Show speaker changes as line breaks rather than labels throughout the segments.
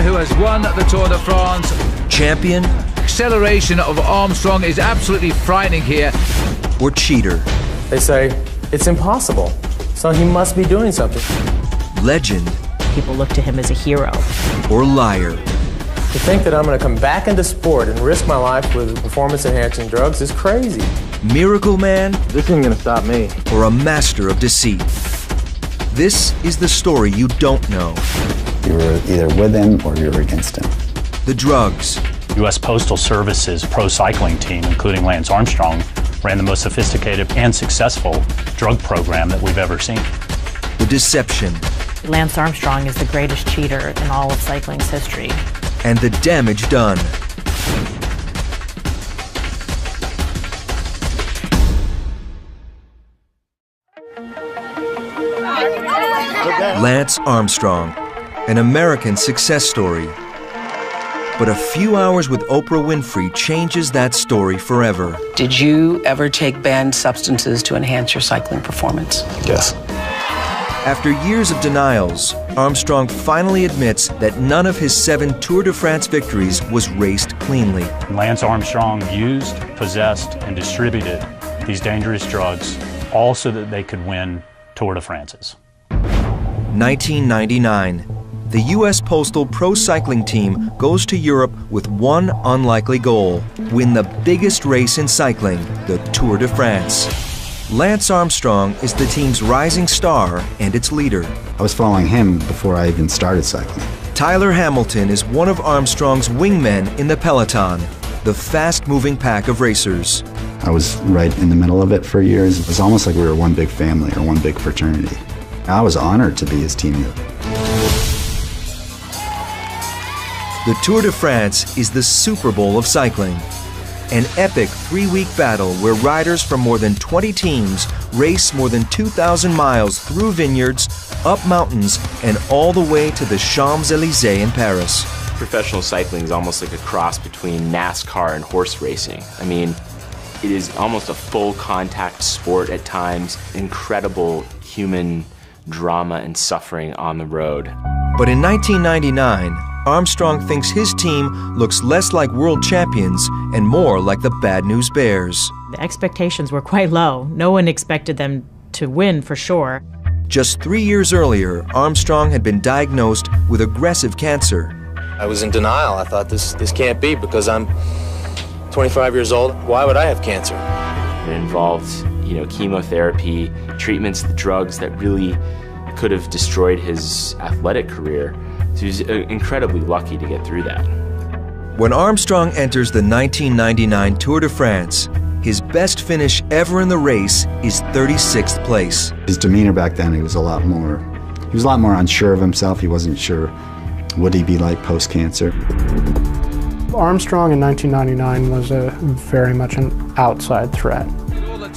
who has won the Tour de France.
Champion?
Acceleration of Armstrong is absolutely frightening here.
Or cheater?
They say it's impossible, so he must be doing something.
Legend?
People look to him as a hero.
Or liar?
To think that I'm going to come back into sport and risk my life with performance-enhancing drugs is crazy.
Miracle Man?
This isn't going to stop me.
Or a master of deceit? This is the story you don't know.
You were either with him or you were against him.
The drugs.
U.S. Postal Service's pro cycling team, including Lance Armstrong, ran the most sophisticated and successful drug program that we've ever seen.
The deception.
Lance Armstrong is the greatest cheater in all of cycling's history.
And the damage done. Lance Armstrong, an American success story. But a few hours with Oprah Winfrey changes that story forever.
Did you ever take banned substances to enhance your cycling performance?
Yes.
After years of denials, Armstrong finally admits that none of his 7 Tour de France victories was raced cleanly.
Lance Armstrong used, possessed, and distributed these dangerous drugs, all so that they could win Tour de France's.
1999. The U.S. Postal Pro Cycling Team goes to Europe with one unlikely goal: win the biggest race in cycling, the Tour de France. Lance Armstrong is the team's rising star and its leader.
I was following him before I even started cycling.
Tyler Hamilton is one of Armstrong's wingmen in the peloton, the fast-moving pack of racers.
I was right in the middle of it for years. It was almost like we were one big family or one big fraternity. I was honored to be his teammate.
The Tour de France is the Super Bowl of cycling. An epic 3-week battle where riders from more than 20 teams race more than 2,000 miles through vineyards, up mountains, and all the way to the Champs-Élysées in Paris.
Professional cycling is almost like a cross between NASCAR and horse racing. I mean, it is almost a full contact sport at times, incredible human drama and suffering on the road.
But in 1999, Armstrong thinks his team looks less like world champions and more like the Bad News Bears.
The expectations were quite low. No one expected them to win for sure.
Just 3 years earlier, Armstrong had been diagnosed with aggressive cancer.
I was in denial. I thought this can't be because I'm 25 years old. Why would I have cancer?
It involved, chemotherapy, treatments, the drugs that really could have destroyed his athletic career. So he was incredibly lucky to get through that.
When Armstrong enters the 1999 Tour de France, his best finish ever in the race is 36th place.
His demeanor back then, he was a lot more unsure of himself. He wasn't sure would he be like post-cancer.
Armstrong in 1999 was very much an outside threat.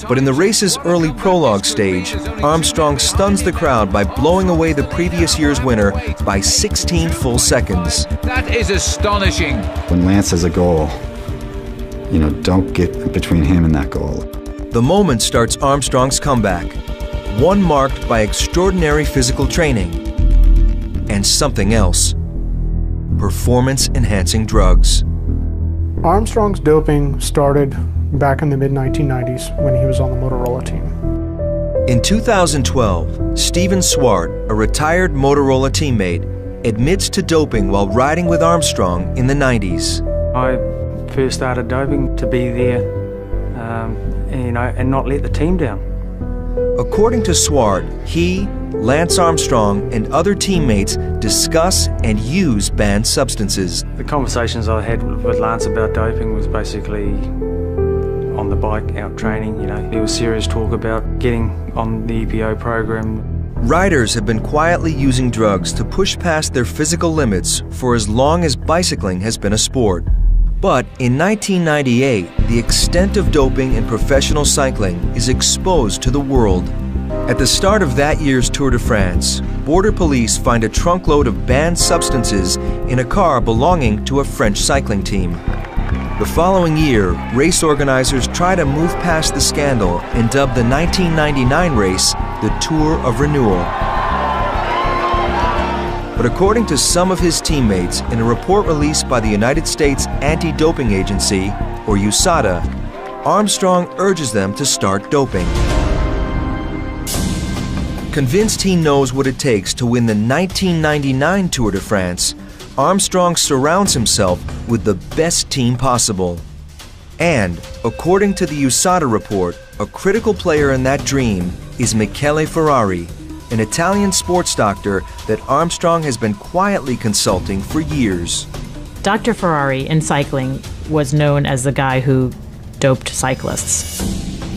But in the race's early prologue stage, Armstrong stuns the crowd by blowing away the previous year's winner by 16 full seconds.
That is astonishing.
When Lance has a goal, don't get between him and that goal.
The moment starts Armstrong's comeback, one marked by extraordinary physical training and something else: performance-enhancing drugs.
Armstrong's doping started back in the mid-1990s when he was on the Motorola team.
In 2012, Steven Swart, a retired Motorola teammate, admits to doping while riding with Armstrong in the 90s.
I first started doping to be there, and not let the team down.
According to Swart, he, Lance Armstrong, and other teammates discuss and use banned substances.
The conversations I had with Lance about doping was basically on the bike, out training. There was serious talk about getting on the EPO program.
Riders have been quietly using drugs to push past their physical limits for as long as bicycling has been a sport. But in 1998, the extent of doping in professional cycling is exposed to the world. At the start of that year's Tour de France, border police find a trunkload of banned substances in a car belonging to a French cycling team. The following year, race organizers try to move past the scandal and dub the 1999 race the Tour of Renewal. But according to some of his teammates in a report released by the United States Anti-Doping Agency, or USADA, Armstrong urges them to start doping. Convinced he knows what it takes to win the 1999 Tour de France, Armstrong surrounds himself with the best team possible. And, according to the USADA report, a critical player in that dream is Michele Ferrari, an Italian sports doctor that Armstrong has been quietly consulting for years.
Dr. Ferrari in cycling was known as the guy who doped cyclists.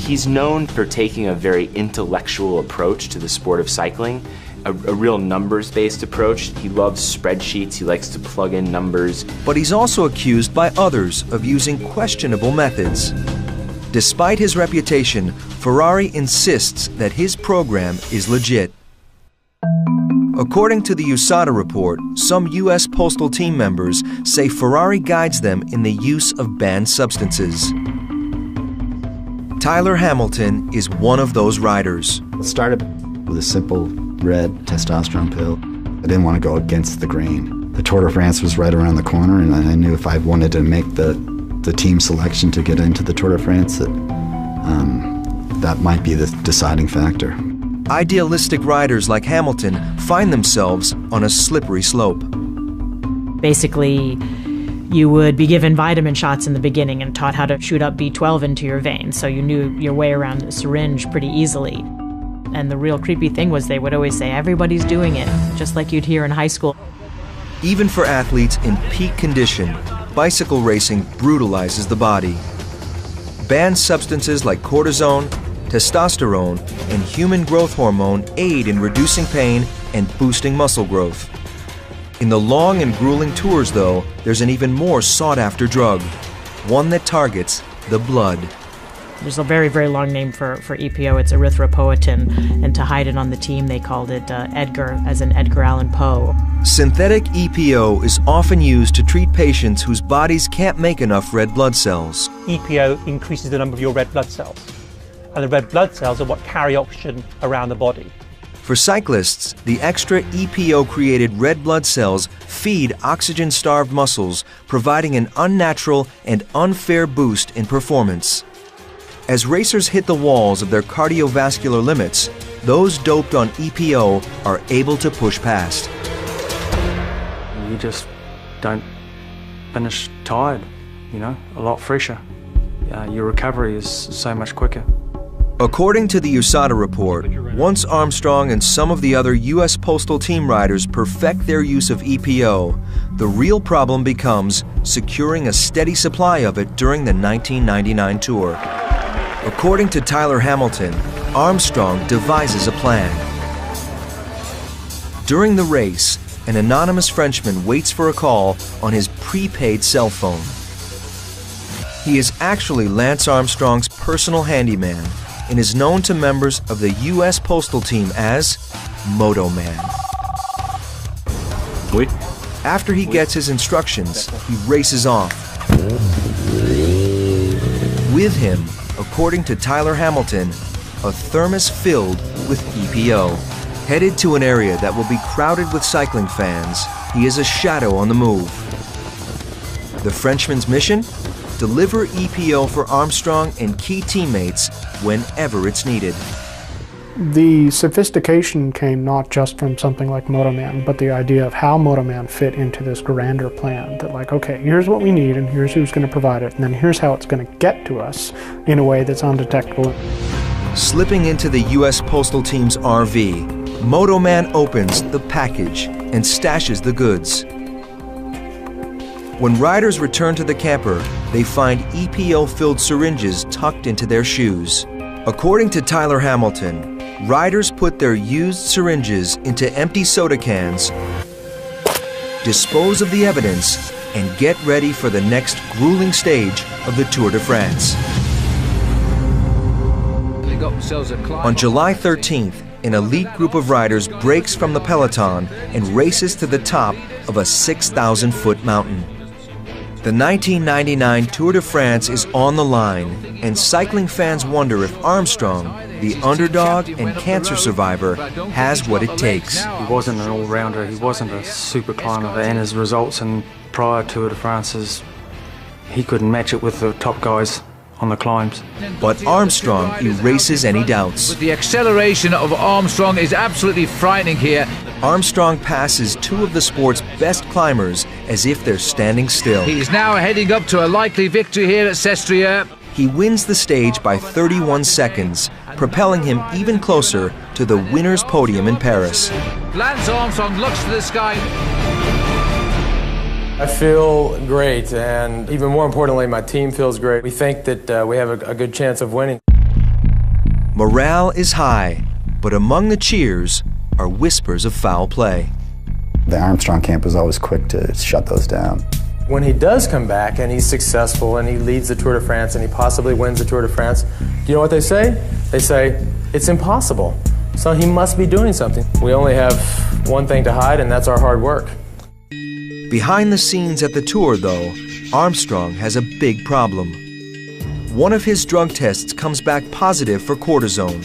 He's known for taking a very intellectual approach to the sport of cycling, a real numbers-based approach. He loves spreadsheets, he likes to plug in numbers.
But he's also accused by others of using questionable methods. Despite his reputation, Ferrari insists that his program is legit. According to the USADA report, some U.S. Postal team members say Ferrari guides them in the use of banned substances. Tyler Hamilton is one of those riders.
It started with a simple red testosterone pill. I didn't want to go against the grain. The Tour de France was right around the corner, and I knew if I wanted to make the team selection to get into the Tour de France, that might be the deciding factor.
Idealistic riders like Hamilton find themselves on a slippery slope.
Basically, you would be given vitamin shots in the beginning and taught how to shoot up B12 into your veins, so you knew your way around the syringe pretty easily. And the real creepy thing was they would always say, everybody's doing it, just like you'd hear in high school.
Even for athletes in peak condition, bicycle racing brutalizes the body. Banned substances like cortisone, testosterone, and human growth hormone aid in reducing pain and boosting muscle growth. In the long and grueling tours, though, there's an even more sought-after drug, one that targets the blood.
There's a very, very long name for EPO. It's erythropoietin, and to hide it on the team, they called it Edgar, as in Edgar Allan Poe.
Synthetic EPO is often used to treat patients whose bodies can't make enough red blood cells.
EPO increases the number of your red blood cells, and the red blood cells are what carry oxygen around the body.
For cyclists, the extra EPO-created red blood cells feed oxygen-starved muscles, providing an unnatural and unfair boost in performance. As racers hit the walls of their cardiovascular limits, those doped on EPO are able to push past.
You just don't finish tired, a lot fresher. Your recovery is so much quicker.
According to the USADA report, once Armstrong and some of the other U.S. Postal team riders perfect their use of EPO, the real problem becomes securing a steady supply of it during the 1999 Tour. According to Tyler Hamilton, Armstrong devises a plan. During the race, an anonymous Frenchman waits for a call on his prepaid cell phone. He is actually Lance Armstrong's personal handyman and is known to members of the U.S. Postal team as Moto Man.
Oui.
After he gets his instructions, he races off. With him, according to Tyler Hamilton, a thermos filled with EPO. Headed to an area that will be crowded with cycling fans, he is a shadow on the move. The Frenchman's mission? Deliver EPO for Armstrong and key teammates whenever it's needed.
The sophistication came not just from something like Motoman, but the idea of how Motoman fit into this grander plan. That like, okay, here's what we need and here's who's going to provide it, and then here's how it's going to get to us in a way that's undetectable.
Slipping into the U.S. Postal Team's RV, Motoman opens the package and stashes the goods. When riders return to the camper, they find EPO-filled syringes tucked into their shoes. According to Tyler Hamilton, riders put their used syringes into empty soda cans, dispose of the evidence, and get ready for the next grueling stage of the Tour de France. On July 13th, an elite group of riders breaks from the peloton and races to the top of a 6,000-foot mountain. The 1999 Tour de France is on the line, and cycling fans wonder if Armstrong, the underdog and cancer survivor, has what it takes.
He wasn't an all-rounder, he wasn't a super climber, and his results in prior Tour de France's, he couldn't match it with the top guys on the climbs.
But Armstrong erases any doubts.
The acceleration of Armstrong is absolutely frightening here.
Armstrong passes two of the sport's best climbers as if they're standing still.
He's now heading up to a likely victory here at Sestriere.
He wins the stage by 31 seconds, propelling him even closer to the winner's podium in Paris.
Lance Armstrong looks to the sky.
I feel great, and even more importantly, my team feels great. We think that we have a good chance of winning.
Morale is high, but among the cheers are whispers of foul play.
The Armstrong camp was always quick to shut those down.
When he does come back and he's successful and he leads the Tour de France and he possibly wins the Tour de France, do you know what they say? They say, it's impossible. So he must be doing something. We only have one thing to hide, and that's our hard work.
Behind the scenes at the Tour, though, Armstrong has a big problem. One of his drug tests comes back positive for cortisone,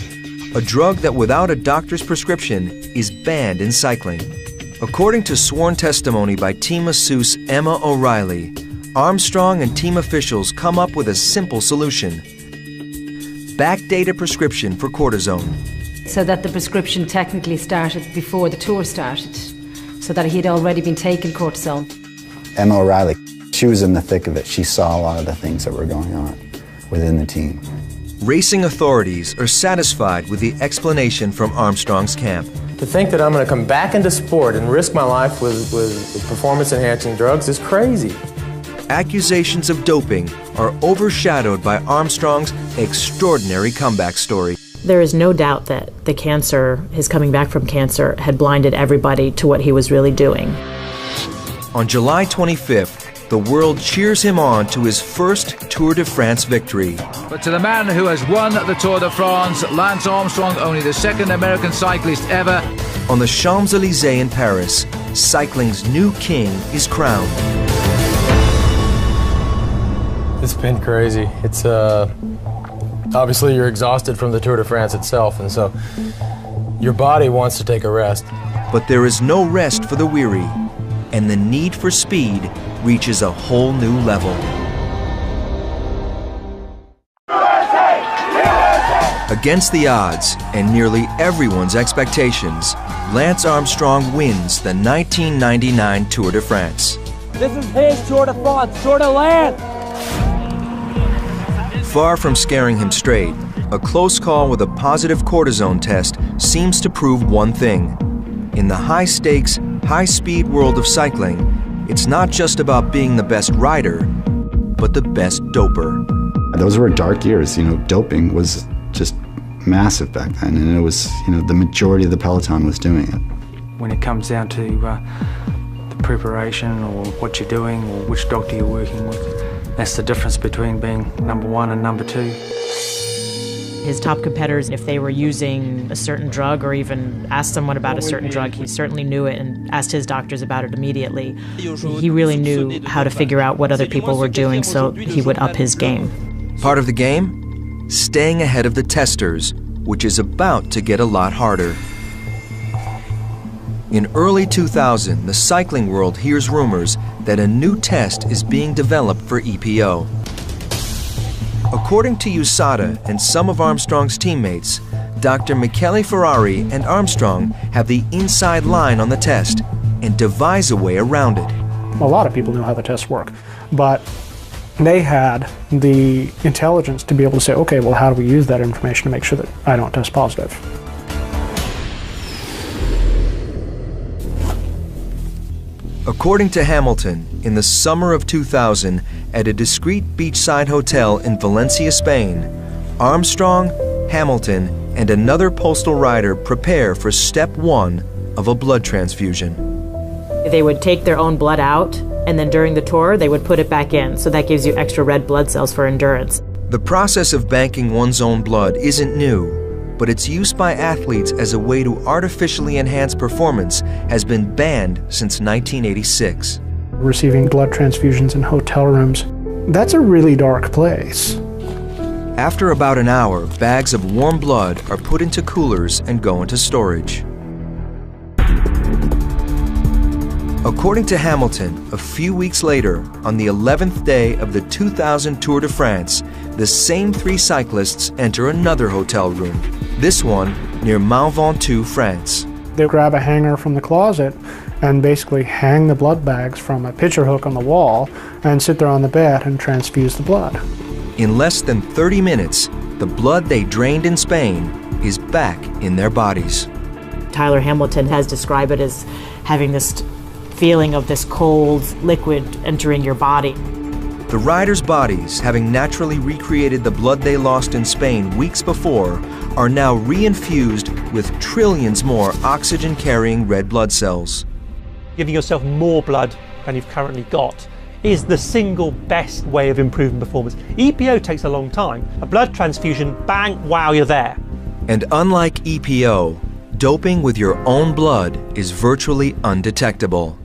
a drug that without a doctor's prescription is banned in cycling. According to sworn testimony by team masseuse Emma O'Reilly, Armstrong and team officials come up with a simple solution. Backdate a prescription for cortisone.
So that the prescription technically started before the Tour started, so that he'd already been taking cortisone.
Emma O'Reilly, she was in the thick of it. She saw a lot of the things that were going on within the team.
Racing authorities are satisfied with the explanation from Armstrong's camp.
To think that I'm going to come back into sport and risk my life with performance-enhancing drugs is crazy.
Accusations of doping are overshadowed by Armstrong's extraordinary comeback story.
There is no doubt that the cancer, his coming back from cancer, had blinded everybody to what he was really doing.
On July 25th, the world cheers him on to his first Tour de France victory.
But to the man who has won the Tour de France, Lance Armstrong, only the second American cyclist ever.
On the Champs-Élysées in Paris, cycling's new king is crowned.
It's been crazy. It's obviously you're exhausted from the Tour de France itself, and so your body wants to take a rest.
But there is no rest for the weary, and the need for speed reaches a whole new level. Against the odds and nearly everyone's expectations, Lance Armstrong wins the 1999 Tour de France.
This is his Tour de France, Tour de Lance!
Far from scaring him straight, a close call with a positive cortisone test seems to prove one thing. In the high-stakes, high-speed world of cycling, it's not just about being the best rider, but the best doper.
Those were dark years. Doping was just massive back then, and it was, the majority of the peloton was doing it.
When it comes down to the preparation or what you're doing or which doctor you're working with, that's the difference between being number one and number two.
His top competitors, if they were using a certain drug or even asked someone about a certain drug, he certainly knew it and asked his doctors about it immediately. He really knew how to figure out what other people were doing, so he would up his game.
Part of the game? Staying ahead of the testers, which is about to get a lot harder. In early 2000, the cycling world hears rumors that a new test is being developed for EPO. According to USADA and some of Armstrong's teammates, Dr. Michele Ferrari and Armstrong have the inside line on the test and devise a way around it.
A lot of people knew how the tests work, but they had the intelligence to be able to say, okay, well, how do we use that information to make sure that I don't test positive?
According to Hamilton, in the summer of 2000, at a discreet beachside hotel in Valencia, Spain, Armstrong, Hamilton, and another postal rider prepare for step one of a blood transfusion.
They would take their own blood out, and then during the tour, they would put it back in, so that gives you extra red blood cells for endurance.
The process of banking one's own blood isn't new, but its use by athletes as a way to artificially enhance performance has been banned since 1986.
receiving blood transfusions in hotel rooms. That's a really dark place.
After about an hour, bags of warm blood are put into coolers and go into storage. According to Hamilton, a few weeks later, on the 11th day of the 2000 Tour de France, the same three cyclists enter another hotel room, this one near Mont Ventoux, France.
They grab a hanger from the closet and basically hang the blood bags from a picture hook on the wall and sit there on the bed and transfuse the blood.
In less than 30 minutes, the blood they drained in Spain is back in their bodies.
Tyler Hamilton has described it as having this feeling of this cold liquid entering your body.
The riders' bodies, having naturally recreated the blood they lost in Spain weeks before, are now reinfused with trillions more oxygen-carrying red blood cells.
Giving yourself more blood than you've currently got is the single best way of improving performance. EPO takes a long time. A blood transfusion, bang, wow, you're there.
And unlike EPO, doping with your own blood is virtually undetectable.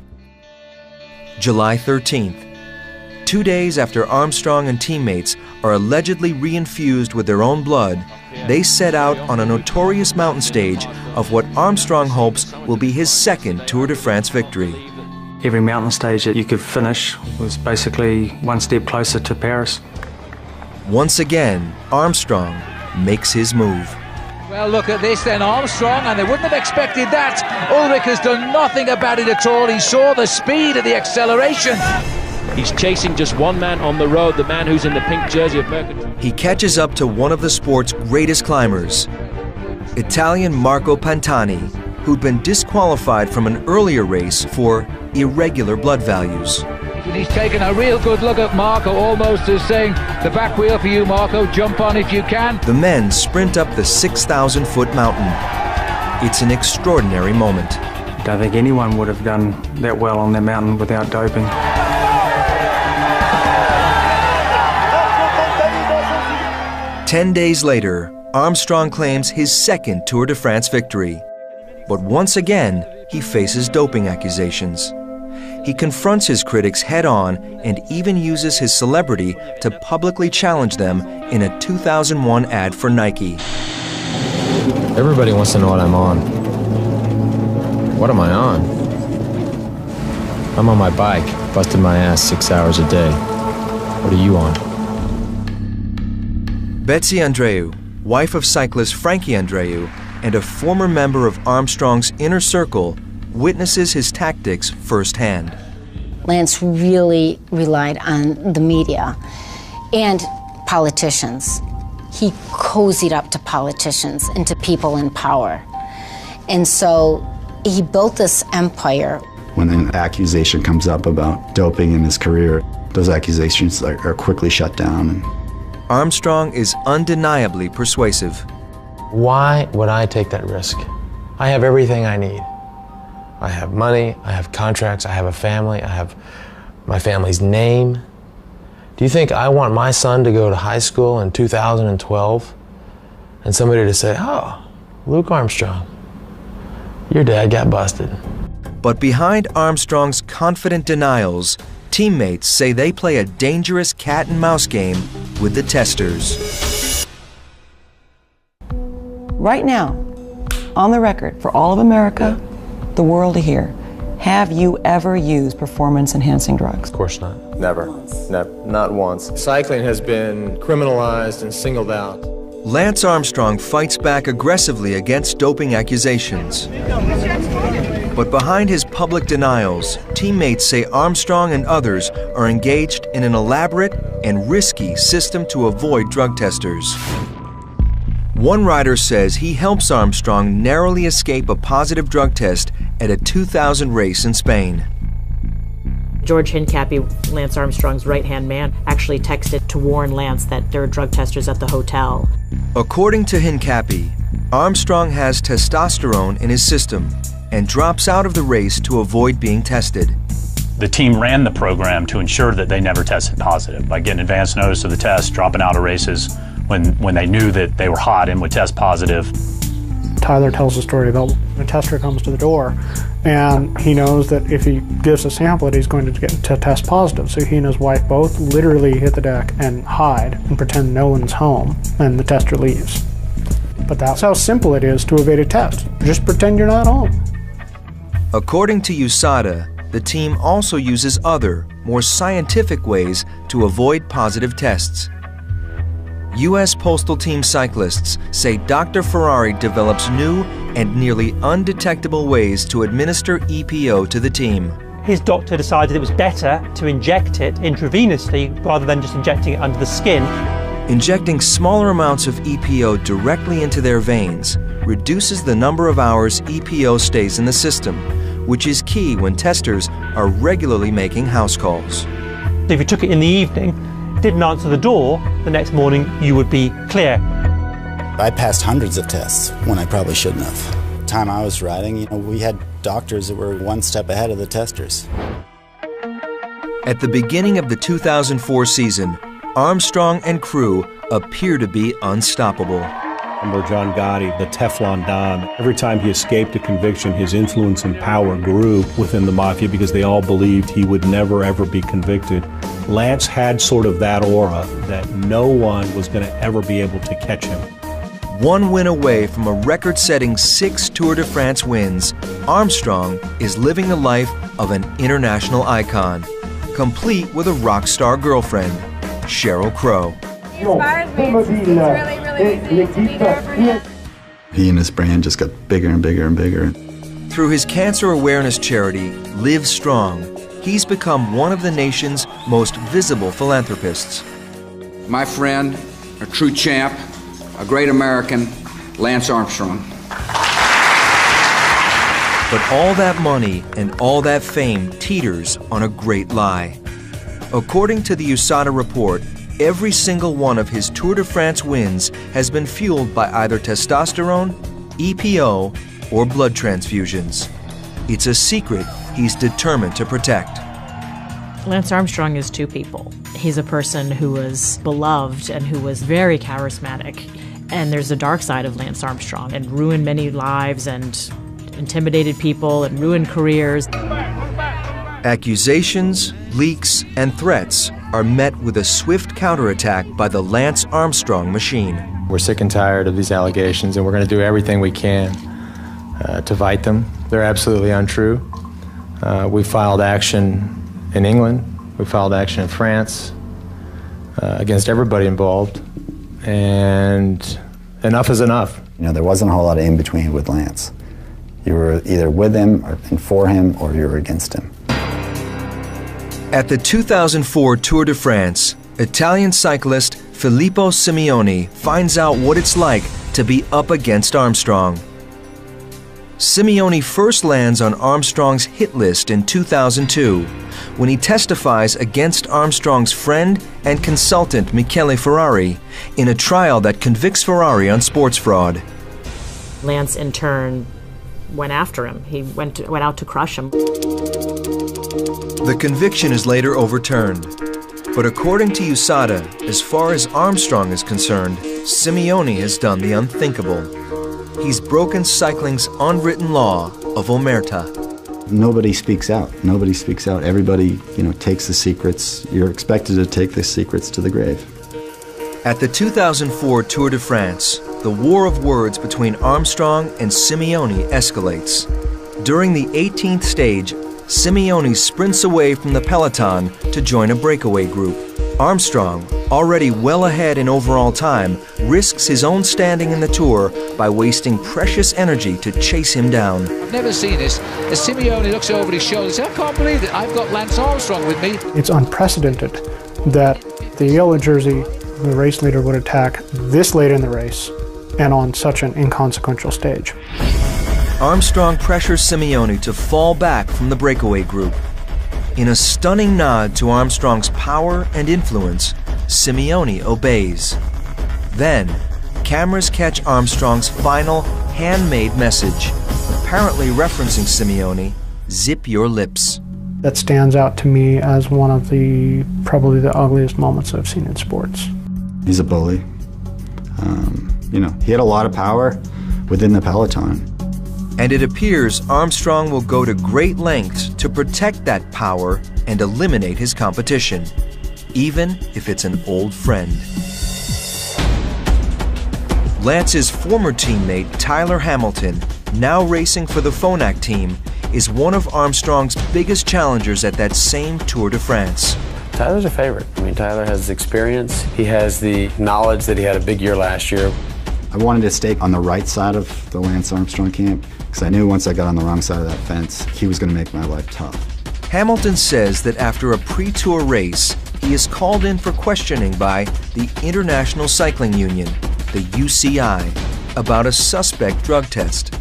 July 13th. 2 days after Armstrong and teammates are allegedly reinfused with their own blood, they set out on a notorious mountain stage of what Armstrong hopes will be his second Tour de France victory.
Every mountain stage that you could finish was basically one step closer to Paris.
Once again, Armstrong makes his move.
Well, look at this then, Armstrong, and they wouldn't have expected that. Ulrich has done nothing about it at all. He saw the speed of the acceleration.
He's chasing just one man on the road, the man who's in the pink jersey of Merckx.
He catches up to one of the sport's greatest climbers, Italian Marco Pantani, who'd been disqualified from an earlier race for irregular blood values.
And he's taken a real good look at Marco, almost as saying, the back wheel for you, Marco, jump on if you can.
The men sprint up the 6,000-foot mountain. It's an extraordinary moment.
I don't think anyone would have done that well on that mountain without doping.
"10 days later, Armstrong claims his second Tour de France victory. But once again, he faces doping accusations. He confronts his critics head-on and even uses his celebrity to publicly challenge them in a 2001 ad for Nike.
Everybody wants to know what I'm on. What am I on? I'm on my bike, busting my ass 6 hours a day. What are you on?
Betsy Andreu, wife of cyclist Frankie Andreu, and a former member of Armstrong's inner circle, witnesses his tactics firsthand.
Lance really relied on the media and politicians. He cozied up to politicians and to people in power. And so he built this empire.
When an accusation comes up about doping in his career, those accusations are quickly shut down.
Armstrong is undeniably persuasive.
Why would I take that risk? I have everything I need. I have money, I have contracts, I have a family, I have my family's name. Do you think I want my son to go to high school in 2012 and somebody to say, oh, Luke Armstrong, your dad got busted?
But behind Armstrong's confident denials, teammates say they play a dangerous cat-and-mouse game with the testers.
Right now, on the record, for all of America, the world to hear, have you ever used performance-enhancing drugs?
Of course not.
Never. Not once. Cycling has been criminalized and singled out.
Lance Armstrong fights back aggressively against doping accusations. But behind his public denials, teammates say Armstrong and others are engaged in an elaborate and risky system to avoid drug testers. One rider says he helps Armstrong narrowly escape a positive drug test at a 2000 race in Spain.
George Hincapie, Lance Armstrong's right-hand man, actually texted to warn Lance that there are drug testers at the hotel.
According to Hincapie, Armstrong has testosterone in his system and drops out of the race to avoid being tested.
The team ran the program to ensure that they never tested positive by getting advance notice of the test, dropping out of races when they knew that they were hot and would test positive.
Tyler tells a story about when a tester comes to the door, and he knows that if he gives a sample, he's going to get to test positive. So he and his wife both literally hit the deck and hide and pretend no one's home, and the tester leaves. But that's how simple it is to evade a test. Just pretend you're not home.
According to USADA, the team also uses other, more scientific ways to avoid positive tests. U.S. Postal Team cyclists say Dr. Ferrari develops new and nearly undetectable ways to administer EPO to the team.
His doctor decided it was better to inject it intravenously rather than just injecting it under the skin.
Injecting smaller amounts of EPO directly into their veins reduces the number of hours EPO stays in the system, which is key when testers are regularly making house calls.
If you took it in the evening, didn't answer the door, the next morning you would be clear.
I passed hundreds of tests when I probably shouldn't have. The time I was riding, we had doctors that were one step ahead of the testers.
At the beginning of the 2004 season, Armstrong and crew appear to be unstoppable.
Remember John Gotti, the Teflon Don. Every time he escaped a conviction, his influence and power grew within the Mafia because they all believed he would never, ever be convicted. Lance had sort of that aura that no one was going to ever be able to catch him.
One win away from a record-setting 6 Tour de France wins, Armstrong is living the life of an international icon, complete with a rock star girlfriend, Sheryl Crow.
He inspired me. It's really easy to be there for him.
He and his brand just got bigger and bigger and bigger.
Through his cancer awareness charity, Live Strong, he's become one of the nation's most visible philanthropists.
My friend, a true champ, a great American, Lance Armstrong.
But all that money and all that fame teeters on a great lie. According to the USADA report, every single one of his Tour de France wins has been fueled by either testosterone, EPO, or blood transfusions. It's a secret he's determined to protect.
Lance Armstrong is two people. He's a person who was beloved and who was very charismatic. And there's a dark side of Lance Armstrong, and ruined many lives and intimidated people and ruined careers.
Accusations, leaks, and threats are met with a swift counterattack by the Lance Armstrong machine.
We're sick and tired of these allegations, and we're going to do everything we can to fight them. They're absolutely untrue. We filed action in England. We filed action in France against everybody involved, and enough is enough.
There wasn't a whole lot of in between with Lance. You were either with him or and for him, or you were against him.
At the 2004 Tour de France, Italian cyclist Filippo Simeoni finds out what it's like to be up against Armstrong. Simeoni first lands on Armstrong's hit list in 2002 when he testifies against Armstrong's friend and consultant Michele Ferrari in a trial that convicts Ferrari on sports fraud.
Lance, in turn, went after him. He went out to crush him.
The conviction is later overturned, but according to USADA, as far as Armstrong is concerned, Simeoni has done the unthinkable. He's broken cycling's unwritten law of omerta.
Nobody speaks out. Nobody speaks out. Everybody, takes the secrets. You're expected to take the secrets to the grave.
At the 2004 Tour de France, the war of words between Armstrong and Simeoni escalates. During the 18th stage, Simeoni sprints away from the peloton to join a breakaway group. Armstrong, already well ahead in overall time, risks his own standing in the Tour by wasting precious energy to chase him down.
I've never seen this. As Simeoni looks over his shoulder and says, I can't believe it, I've got Lance Armstrong with me.
It's unprecedented that the yellow jersey, the race leader, would attack this late in the race and on such an inconsequential stage.
Armstrong pressures Simeoni to fall back from the breakaway group. In a stunning nod to Armstrong's power and influence, Simeoni obeys. Then, cameras catch Armstrong's final handmade message, apparently referencing Simeoni, "Zip your lips."
That stands out to me as one of probably the ugliest moments I've seen in sports.
He's a bully. He had a lot of power, within the peloton.
And it appears Armstrong will go to great lengths to protect that power and eliminate his competition, even if it's an old friend. Lance's former teammate, Tyler Hamilton, now racing for the Phonak team, is one of Armstrong's biggest challengers at that same Tour de France.
Tyler's a favorite. I mean, Tyler has experience. He has the knowledge that he had a big year last year.
I wanted to stay on the right side of the Lance Armstrong camp because I knew once I got on the wrong side of that fence, he was going to make my life tough.
Hamilton says that after a pre-tour race, he is called in for questioning by the International Cycling Union, the UCI, about a suspect drug test.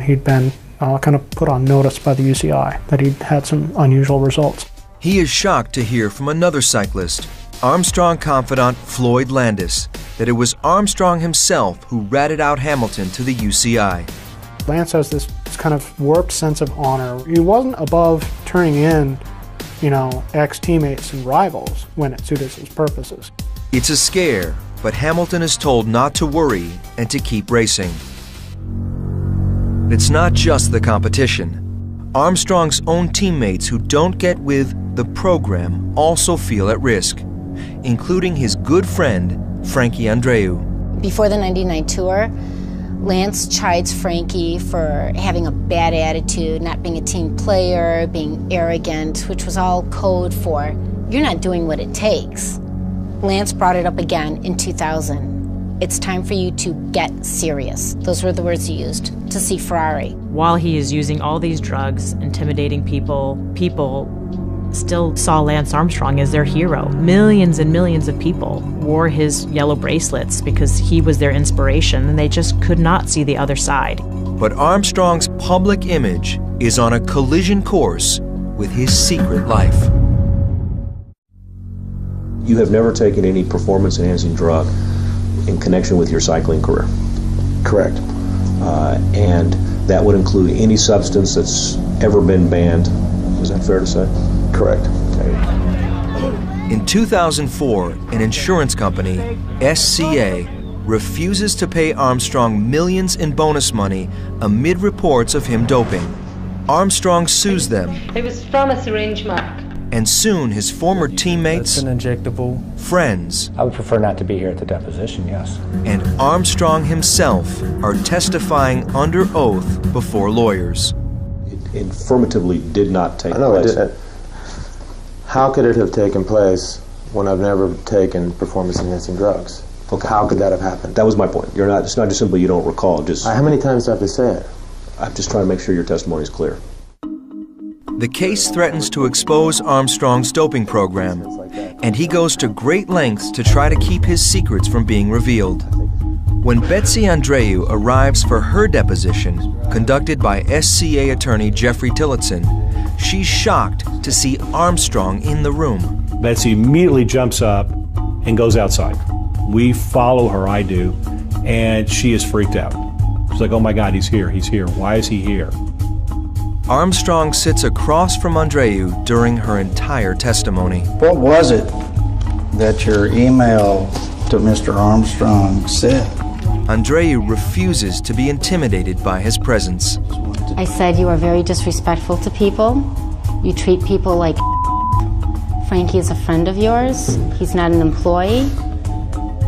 He'd been kind of put on notice by the UCI that he'd had some unusual results.
He is shocked to hear from another cyclist, Armstrong confidant Floyd Landis, that it was Armstrong himself who ratted out Hamilton to the UCI.
Lance has this kind of warped sense of honor. He wasn't above turning in, ex-teammates and rivals when it suited his purposes.
It's a scare, but Hamilton is told not to worry and to keep racing. It's not just the competition. Armstrong's own teammates who don't get with the program also feel at risk, including his good friend, Frankie Andreu.
Before the 99 Tour, Lance chides Frankie for having a bad attitude, not being a team player, being arrogant, which was all code for, you're not doing what it takes. Lance brought it up again in 2000. It's time for you to get serious. Those were the words he used to see Ferrari.
While he is using all these drugs, intimidating people still saw Lance Armstrong as their hero. Millions and millions of people wore his yellow bracelets because he was their inspiration, and they just could not see the other side.
But Armstrong's public image is on a collision course with his secret life.
You have never taken any performance-enhancing drug in connection with your cycling career?
Correct.
And that would include any substance that's ever been banned. Is that fair to say?
Correct.
Okay. In 2004, an insurance company, SCA, refuses to pay Armstrong millions in bonus money amid reports of him doping. Armstrong sues them.
It was from a syringe mark.
And soon his former teammates,
It's an injectable.
friends,
I would prefer not to be here at the deposition, yes.
and Armstrong himself are testifying under oath before lawyers.
It affirmatively did not take
No,
place.
it didn't. How could it have taken place when I've never taken performance-enhancing drugs?
Okay.
How could that have happened?
That was my point. It's not just simply you don't recall, just...
How many times do I have to say it?
I'm just trying to make sure your testimony is clear.
The case threatens to expose Armstrong's doping program, and he goes to great lengths to try to keep his secrets from being revealed. When Betsy Andreu arrives for her deposition, conducted by SCA attorney Jeffrey Tillotson, she's shocked to see Armstrong in the room.
Betsy immediately jumps up and goes outside. We follow her, I do, and she is freaked out. She's like, oh my God, he's here, he's here. Why is he here?
Armstrong sits across from Andreu during her entire testimony.
What was it that your email to Mr. Armstrong said?
Andreu refuses to be intimidated by his presence.
I said you are very disrespectful to people. You treat people like Frankie is a friend of yours. He's not an employee.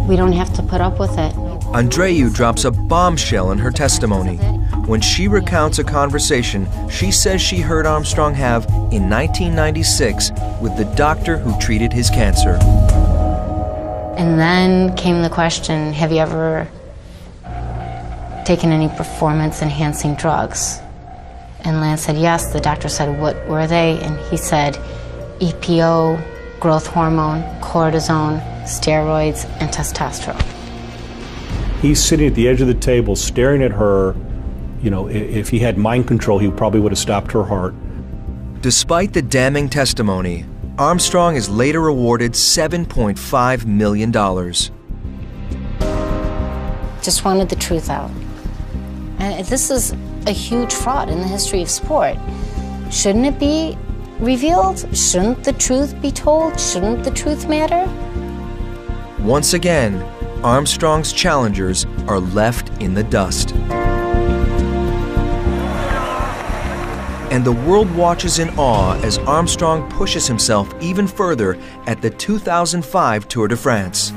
We don't have to put up with it.
Andreu drops a bombshell in her testimony. When she recounts a conversation she says she heard Armstrong have in 1996 with the doctor who treated his cancer.
And then came the question, have you ever taken any performance-enhancing drugs? And Lance said yes. The doctor said, what were they? And he said, EPO, growth hormone, cortisone, steroids, and testosterone.
He's sitting at the edge of the table staring at her. You know, if he had mind control, he probably would have stopped her heart.
Despite the damning testimony, Armstrong is later awarded $7.5 million.
Just wanted the truth out. And this is a huge fraud in the history of sport. Shouldn't it be revealed? Shouldn't the truth be told? Shouldn't the truth matter?
Once again, Armstrong's challengers are left in the dust. And the world watches in awe as Armstrong pushes himself even further at the 2005 Tour de France.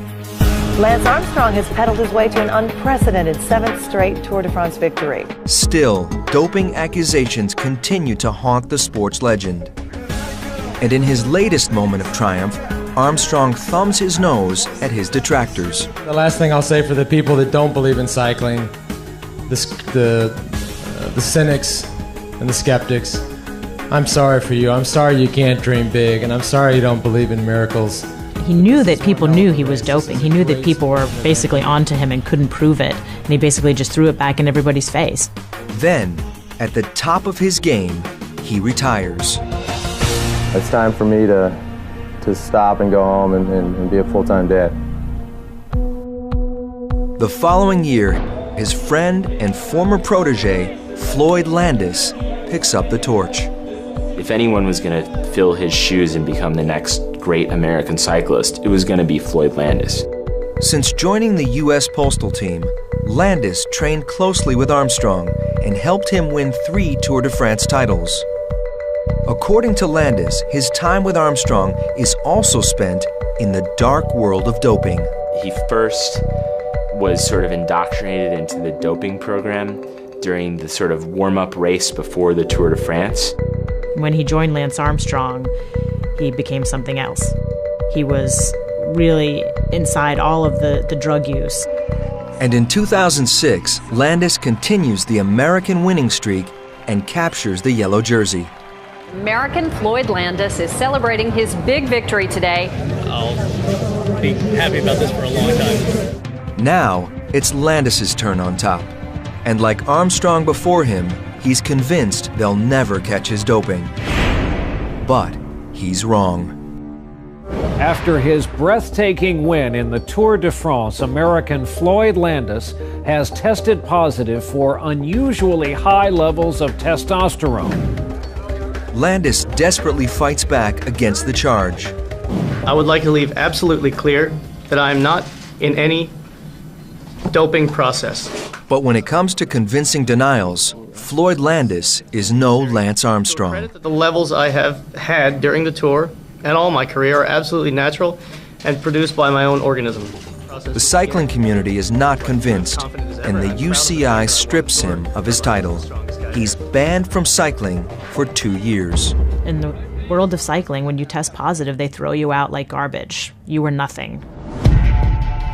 Lance Armstrong has pedaled his way to an unprecedented 7th straight Tour de France victory.
Still, doping accusations continue to haunt the sports legend. And in his latest moment of triumph, Armstrong thumbs his nose at his detractors.
The last thing I'll say for the people that don't believe in cycling, the cynics and the skeptics, I'm sorry for you. I'm sorry you can't dream big, and I'm sorry you don't believe in miracles.
He knew that people knew he was doping. He knew that people were basically onto him and couldn't prove it, and he basically just threw it back in everybody's face.
Then, at the top of his game, he retires.
It's time for me to stop and go home and be a full-time dad.
The following year, his friend and former protege, Floyd Landis, picks up the torch.
If anyone was going to fill his shoes and become the next great American cyclist, it was going to be Floyd Landis.
Since joining the U.S. Postal Team, Landis trained closely with Armstrong and helped him win 3 Tour de France titles. According to Landis, his time with Armstrong is also spent in the dark world of doping.
He first was sort of indoctrinated into the doping program during the sort of warm-up race before the Tour de France.
When he joined Lance Armstrong, he became something else. He was really inside all of the drug use.
And in 2006, Landis continues the American winning streak and captures the yellow jersey.
American Floyd Landis is celebrating his big victory today.
I'll be happy about this for a long time.
Now, it's Landis's turn on top. And like Armstrong before him, he's convinced they'll never catch his doping. But he's wrong.
After his breathtaking win in the Tour de France, American Floyd Landis has tested positive for unusually high levels of testosterone.
Landis desperately fights back against the charge.
I would like to leave absolutely clear that I am not in any doping process.
But when it comes to convincing denials, Floyd Landis is no Lance Armstrong.
The levels I have had during the tour and all my career are absolutely natural and produced by my own organism.
The cycling community is not convinced, and the UCI strips him of his title. He's banned from cycling for 2 years.
In the world of cycling, when you test positive, they throw you out like garbage. You were nothing.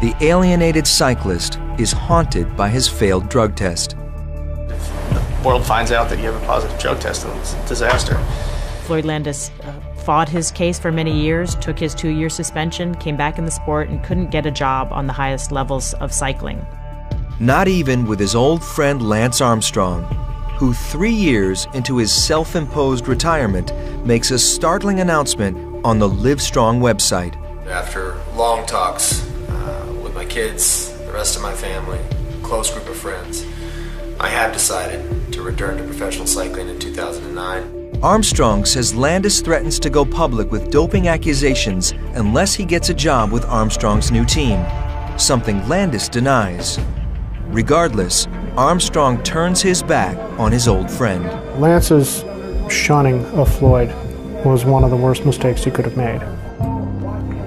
The alienated cyclist is haunted by his failed drug test.
The world finds out that you have a positive drug test, and it's a disaster.
Floyd Landis fought his case for many years, took his 2-year suspension, came back in the sport, and couldn't get a job on the highest levels of cycling.
Not even with his old friend Lance Armstrong, who 3 years into his self-imposed retirement makes a startling announcement on the Livestrong website.
After long talks with my kids, the rest of my family, close group of friends, I have decided to return to professional cycling in 2009.
Armstrong says Landis threatens to go public with doping accusations unless he gets a job with Armstrong's new team, something Landis denies. Regardless, Armstrong turns his back on his old friend.
Lance's shunning of Floyd was one of the worst mistakes he could have made.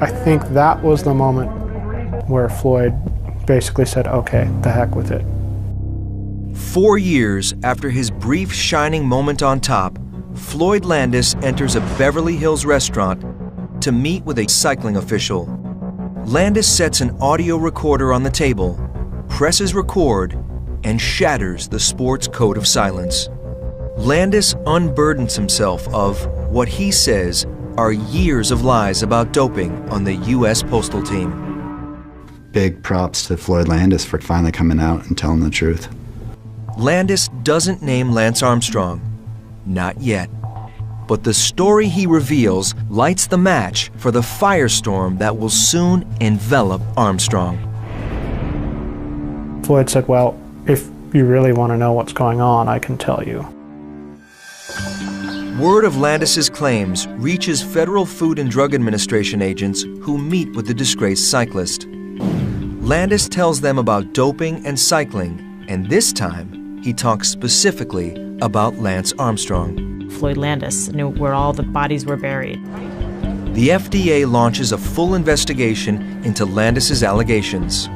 I think that was the moment where Floyd basically said, okay, the heck with it.
4 years after his brief shining moment on top, Floyd Landis enters a Beverly Hills restaurant to meet with a cycling official. Landis sets an audio recorder on the table, presses record, and shatters the sport's code of silence. Landis unburdens himself of what he says are years of lies about doping on the U.S. Postal Team.
Big props to Floyd Landis for finally coming out and telling the truth.
Landis doesn't name Lance Armstrong. Not yet. But the story he reveals lights the match for the firestorm that will soon envelop Armstrong.
Floyd said, well, if you really want to know what's going on, I can tell you.
Word of Landis's claims reaches Federal Food and Drug Administration agents who meet with the disgraced cyclist. Landis tells them about doping and cycling, and this time he talks specifically about Lance Armstrong.
Floyd Landis knew where all the bodies were buried.
The FDA launches a full investigation into Landis's allegations.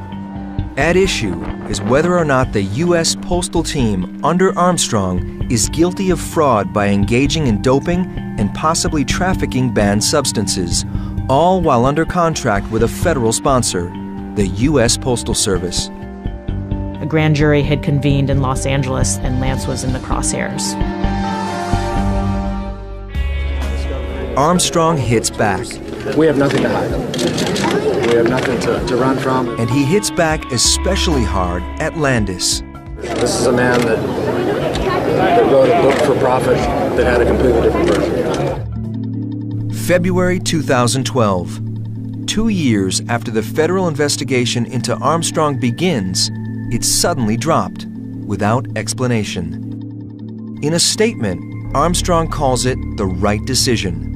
At issue is whether or not the U.S. Postal Team under Armstrong is guilty of fraud by engaging in doping and possibly trafficking banned substances, all while under contract with a federal sponsor, the U.S. Postal Service.
A grand jury had convened in Los Angeles, and Lance was in the crosshairs.
Armstrong hits back.
We have nothing to hide. We have nothing to run from.
And he hits back especially hard at Landis.
This is a man that wrote a book for profit that had a completely different version.
February 2012. 2 years after the federal investigation into Armstrong begins, it's suddenly dropped, without explanation. In a statement, Armstrong calls it the right decision.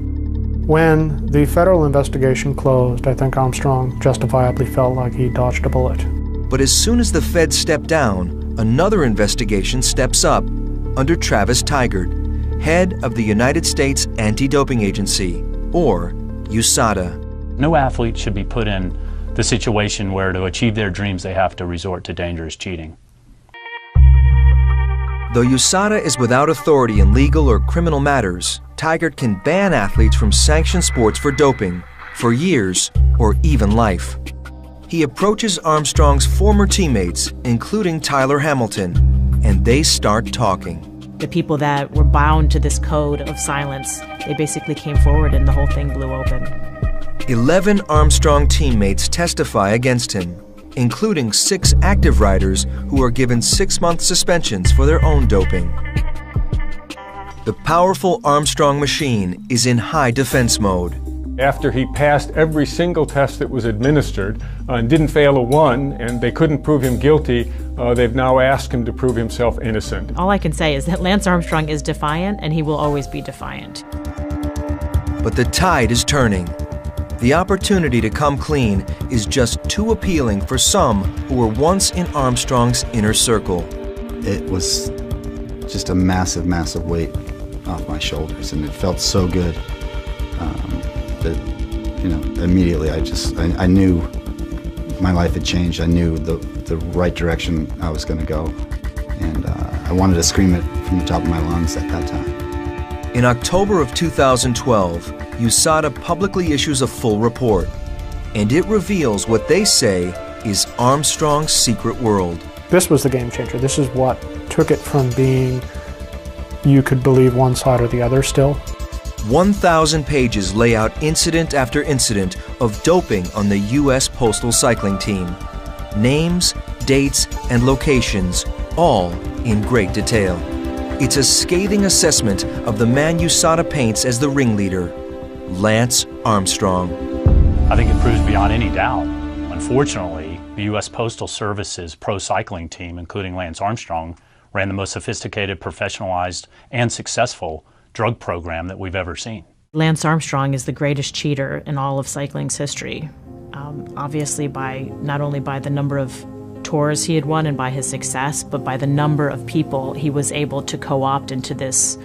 When the federal investigation closed, I think Armstrong justifiably felt like he dodged a bullet.
But as soon as the feds step down, another investigation steps up under Travis Tygart, head of the United States Anti-Doping Agency, or USADA.
No athlete should be put in the situation where to achieve their dreams they have to resort to dangerous cheating.
Though USADA is without authority in legal or criminal matters, Tygart can ban athletes from sanctioned sports for doping, for years, or even life. He approaches Armstrong's former teammates, including Tyler Hamilton, and they start talking.
The people that were bound to this code of silence, they basically came forward and the whole thing blew open.
11 Armstrong teammates testify against him, including 6 active riders who are given 6-month suspensions for their own doping. The powerful Armstrong machine is in high defense mode.
After he passed every single test that was administered and didn't fail a one, and they couldn't prove him guilty, they've now asked him to prove himself innocent.
All I can say is that Lance Armstrong is defiant, and he will always be defiant.
But the tide is turning. The opportunity to come clean is just too appealing for some who were once in Armstrong's inner circle.
It was just a massive, massive weight off my shoulders, and it felt so good that, you know, immediately I knew my life had changed. I knew the right direction I was going to go, and I wanted to scream it from the top of my lungs at that time.
In October of 2012, USADA publicly issues a full report, and it reveals what they say is Armstrong's secret world.
This was the game changer. This is what took it from being you could believe one side or the other still.
1,000 pages lay out incident after incident of doping on the U.S. Postal Cycling Team. Names, dates, and locations, all in great detail. It's a scathing assessment of the man USADA paints as the ringleader, Lance Armstrong.
I think it proves beyond any doubt. Unfortunately, the U.S. Postal Service's pro cycling team, including Lance Armstrong, ran the most sophisticated, professionalized, and successful drug program that we've ever seen.
Lance Armstrong is the greatest cheater in all of cycling's history. Obviously, not only by the number of tours he had won and by his success, but by the number of people he was able to co-opt into this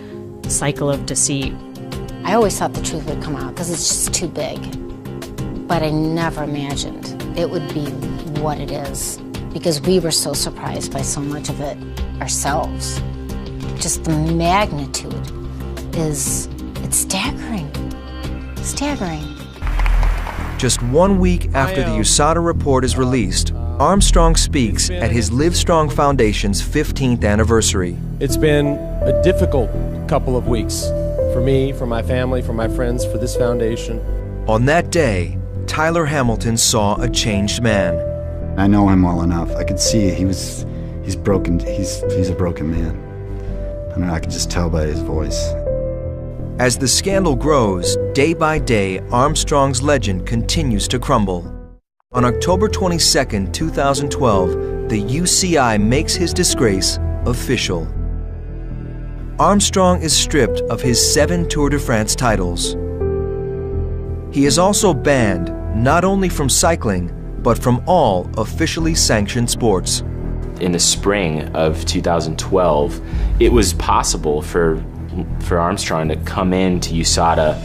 cycle of deceit.
I always thought the truth would come out because it's just too big. But I never imagined it would be what it is, because we were so surprised by so much of it ourselves. Just the magnitude it's staggering. Staggering.
Just 1 week after the USADA report is released, Armstrong speaks at his Livestrong Foundation's 15th anniversary.
It's been a difficult couple of weeks for me, for my family, for my friends, for this foundation.
On that day, Tyler Hamilton saw a changed man.
I know him well enough. I could see he's broken. He's a broken man. I mean, I could just tell by his voice.
As the scandal grows, day by day, Armstrong's legend continues to crumble. On October 22, 2012, the UCI makes his disgrace official. Armstrong is stripped of his 7 Tour de France titles. He is also banned not only from cycling, but from all officially sanctioned sports.
In the spring of 2012, it was possible for Armstrong to come into USADA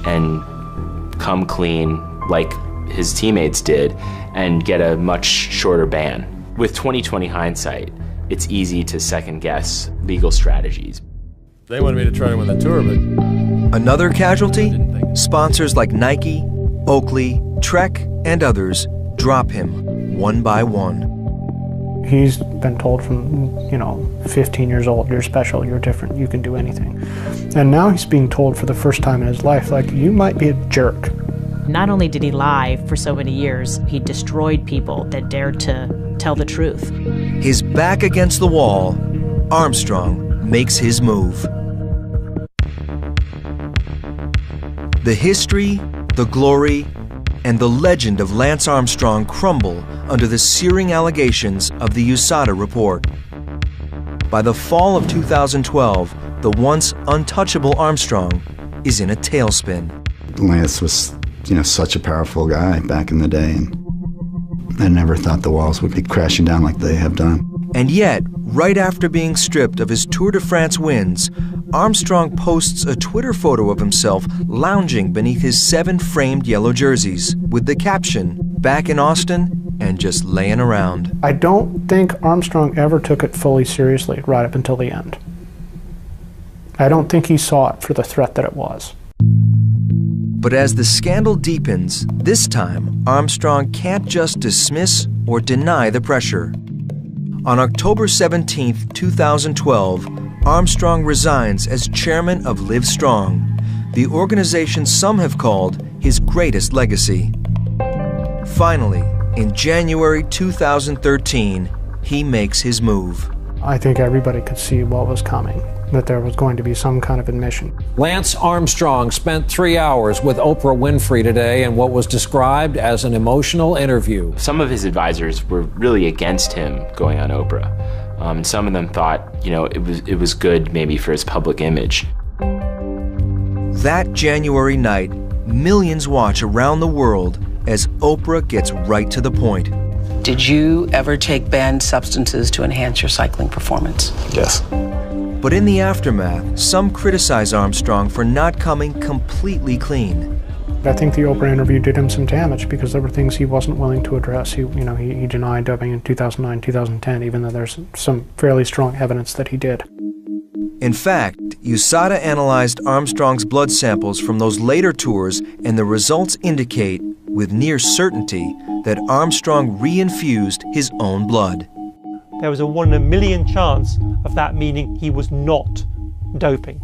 and come clean like his teammates did and get a much shorter ban. With 2020 hindsight, it's easy to second guess legal strategies.
They wanted me to try to win the Tour, but...
Another casualty? Sponsors like Nike, Oakley, Trek, and others drop him one by one.
He's been told from, 15 years old, you're special, you're different, you can do anything. And now he's being told for the first time in his life, like, you might be a jerk.
Not only did he lie for so many years, he destroyed people that dared to tell the truth.
His back against the wall, Armstrong makes his move. The history, the glory, and the legend of Lance Armstrong crumble under the searing allegations of the USADA report. By the fall of 2012, the once untouchable Armstrong is in a tailspin.
Lance was, such a powerful guy back in the day, and I never thought the walls would be crashing down like they have done.
And yet, right after being stripped of his Tour de France wins, Armstrong posts a Twitter photo of himself lounging beneath his 7 framed yellow jerseys with the caption, "Back in Austin and just laying around."
I don't think Armstrong ever took it fully seriously right up until the end. I don't think he saw it for the threat that it was.
But as the scandal deepens, this time Armstrong can't just dismiss or deny the pressure. On October 17, 2012, Armstrong resigns as chairman of Livestrong, the organization some have called his greatest legacy. Finally, in January 2013, he makes his move.
I think everybody could see what was coming, that there was going to be some kind of admission.
Lance Armstrong spent 3 hours with Oprah Winfrey today in what was described as an emotional interview.
Some of his advisors were really against him going on Oprah. Some of them thought, it was good maybe for his public image.
That January night, millions watch around the world as Oprah gets right to the point.
Did you ever take banned substances to enhance your cycling performance?
Yes.
But in the aftermath, some criticize Armstrong for not coming completely clean.
I think the Oprah interview did him some damage because there were things he wasn't willing to address. He denied doping in 2009, 2010, even though there's some fairly strong evidence that he did.
In fact, USADA analyzed Armstrong's blood samples from those later tours, and the results indicate, with near certainty, that Armstrong reinfused his own blood.
There was a 1 in a million chance of that meaning he was not doping.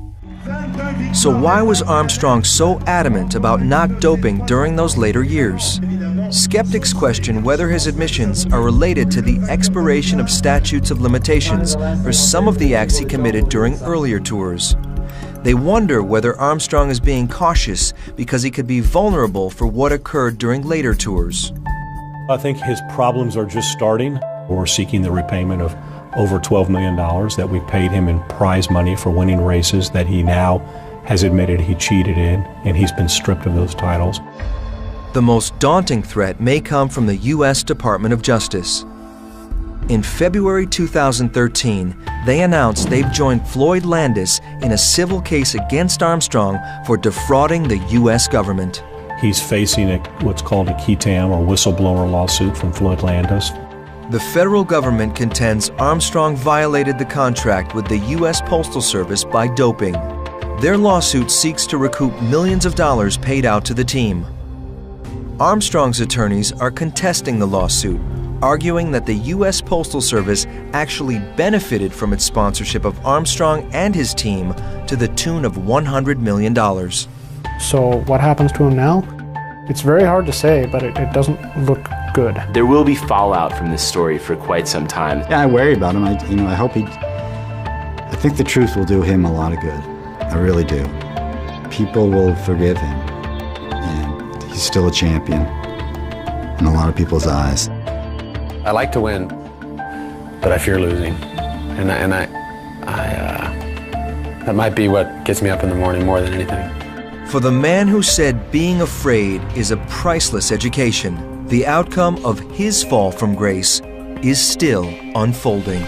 So why was Armstrong so adamant about not doping during those later years? Skeptics question whether his admissions are related to the expiration of statutes of limitations for some of the acts he committed during earlier tours. They wonder whether Armstrong is being cautious because he could be vulnerable for what occurred during later tours.
I think his problems are just starting. We're seeking the repayment of over $12 million that we paid him in prize money for winning races that he now has admitted he cheated in, and he's been stripped of those titles.
The most daunting threat may come from the U.S. Department of Justice. In February 2013, they announced they've joined Floyd Landis in a civil case against Armstrong for defrauding the U.S. government.
He's facing what's called a QI-TAM or whistleblower lawsuit from Floyd Landis.
The federal government contends Armstrong violated the contract with the U.S. Postal Service by doping. Their lawsuit seeks to recoup millions of dollars paid out to the team. Armstrong's attorneys are contesting the lawsuit, arguing that the U.S. Postal Service actually benefited from its sponsorship of Armstrong and his team to the tune of $100 million.
So what happens to him now? It's very hard to say, but it doesn't look good.
There will be fallout from this story for quite some time.
Yeah, I worry about him. I hope I think the truth will do him a lot of good. I really do. People will forgive him, and he's still a champion in a lot of people's eyes.
I like to win, but I fear losing, and that might be what gets me up in the morning more than anything.
For the man who said being afraid is a priceless education, the outcome of his fall from grace is still unfolding.